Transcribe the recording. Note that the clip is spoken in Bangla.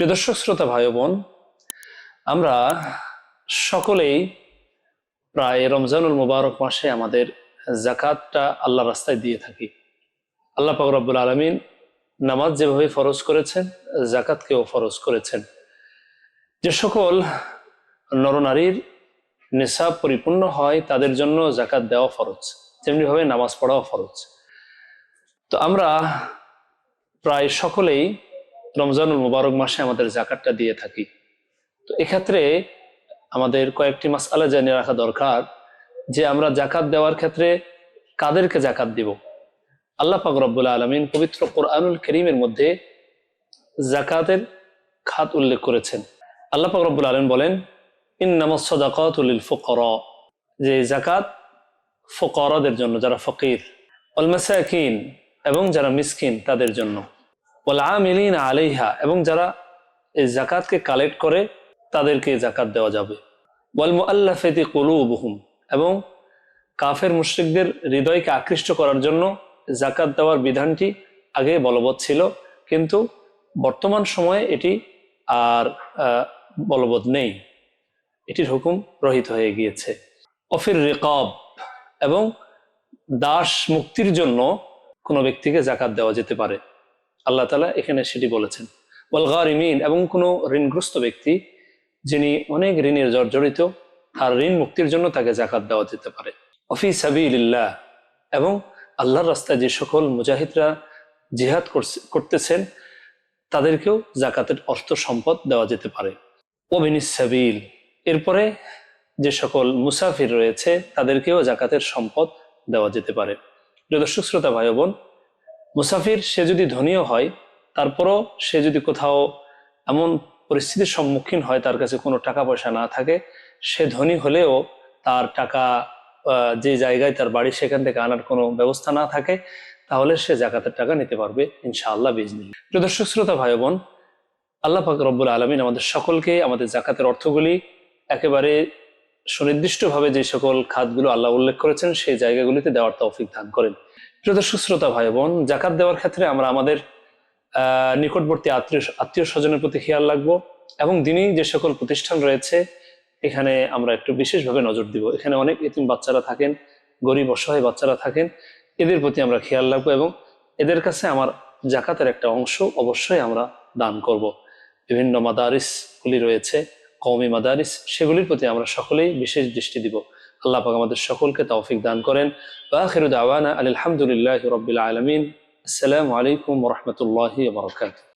প্রিয় দর্শক শ্রোতা ভাই বোন, আমরা সকলেই প্রায় রমজানুল মুবারক মাসে আমাদের যাকাতটা আল্লাহ রাস্তায় দিয়ে থাকি। আল্লাহ পাক রব্বুল আলামিন নামাজ যেভাবে ফরজ করেছেন, যাকাতকেও ফরজ করেছেন। যে সকল নরনারীর নিসাব পরিপূর্ণ হয় তাদের জন্য যাকাত দেওয়া ফরজ, তেমনিভাবে নামাজ পড়াও ফরজ। তো আমরা প্রায় সকলেই রমজানুল মুবারক মাসে আমাদের যাকাতটা দিয়ে থাকি। তো এক্ষেত্রে আমাদের কয়েকটি মাসআলা জেনে রাখা দরকার যে আমরা যাকাত দেওয়ার ক্ষেত্রে কাদেরকে যাকাত দিব। আল্লাহ পাক রব্বুল আলামিন পবিত্র কোরআনুল কারীমের মধ্যে যাকাতের খাত উল্লেখ করেছেন। আল্লাহ পাক রব্বুল আলামিন বলেন, ইন্নামাস সাদাকাতু লিল ফুকারা, যে যাকাত ফুকারাদের জন্য, যারা ফকির, ওয়াল মাসাকিন, এবং যারা মিসকিন তাদের জন্য, ওয়াল আমিলিনা আলাইহা, এবং যারা এই যাকাতকে কালেক্ট করে তাদেরকে যাকাত দেওয়া যাবে, ওয়াল মুআল্লাফাতি কুলুবুহুম, এবং কাফের মুশরিকদের হৃদয়কে আকৃষ্ট করার জন্য যাকাত দেওয়ার বিধানটি আগে বলবৎ ছিল, কিন্তু বর্তমান সময়ে এটি আর বলবৎ নেই, এটির হুকুম রহিত হয়ে গিয়েছে। অফির রিকাব, এবং দাস মুক্তির জন্য কোনো ব্যক্তিকে যাকাত দেওয়া যেতে পারে, আল্লাহ তাআলা এখানে সেটি বলেছেন। ওয়াল গারিমিন, এবং কোনো ঋণগ্রস্ত ব্যক্তি যিনি অনেক ঋণের জর্জরিত, আর ঋণ মুক্তির জন্য তাকে যাকাত দেওয়া যেতে পারে। অফি সাবিলিল্লাহ, এবং আল্লাহর রাস্তায় যে সকল মুজাহিদরা জিহাদ করতেছেন তাদেরকেও যাকাতের অর্থ সম্পদ দেওয়া যেতে পারে। ওবিনিস সাবিল, এরপরে যে সকল মুসাফির রয়েছে তাদেরকেও যাকাতের সম্পদ দেওয়া যেতে পারে। প্রিয় দর্শক শ্রোতা ভাই বোন, মুসাফির সে যদি ধনীও হয়, তারপরও সে যদি কোথাও এমন পরিস্থিতির সম্মুখীন হয় তার কাছে কোনো টাকা পয়সা না থাকে, সে ধনী হলেও তার টাকা যে জায়গায় তার বাড়ি সেখান থেকে আনার কোনো ব্যবস্থা না থাকে, তাহলে সে যাকাতের টাকা নিতে পারবে ইনশাআল্লাহ বিইজনিল্লাহ। প্রিয় দর্শক শ্রোতা ভাই বোন, আল্লাহ পাক রব্বুল আলামিন আমাদের সকলকে আমাদের যাকাতের অর্থগুলি একেবারে সুনির্দিষ্টভাবে যে সকল খাতগুলো আল্লাহ উল্লেখ করেছেন সেই জায়গাগুলিতে দেওয়ার তৌফিক দান করেন। প্রিয় দর্শক শ্রোতা ভাই বোন, যাকাত দেওয়ার ক্ষেত্রে আমরা আমাদের নিকটবর্তী আত্মীয় স্বজনের প্রতি খেয়াল রাখবো, এবং দিনই যে সকল প্রতিষ্ঠান রয়েছে এখানে আমরা একটু বিশেষভাবে নজর দিব। এখানে অনেক এতিম বাচ্চারা থাকেন, গরিব অসহায় বাচ্চারা থাকেন, এদের প্রতি আমরা খেয়াল রাখবো, এবং এদের কাছে আমার যাকাতের একটা অংশ অবশ্যই আমরা দান করব। বিভিন্ন মাদারিসগুলি রয়েছে, কওমি মাদারিস, সেগুলির প্রতি আমরা সকলেই বিশেষ দৃষ্টি দিব। আল্লাহ পাক আমাদের সকলকে তৌফিক দান করেন। ওয়া আখিরু দাওয়ানা আলহামদুলিল্লাহি রাব্বিল আলামিন। আসসালামু আলাইকুম ওয়া রাহমাতুল্লাহি ওয়া বারাকাতুহু।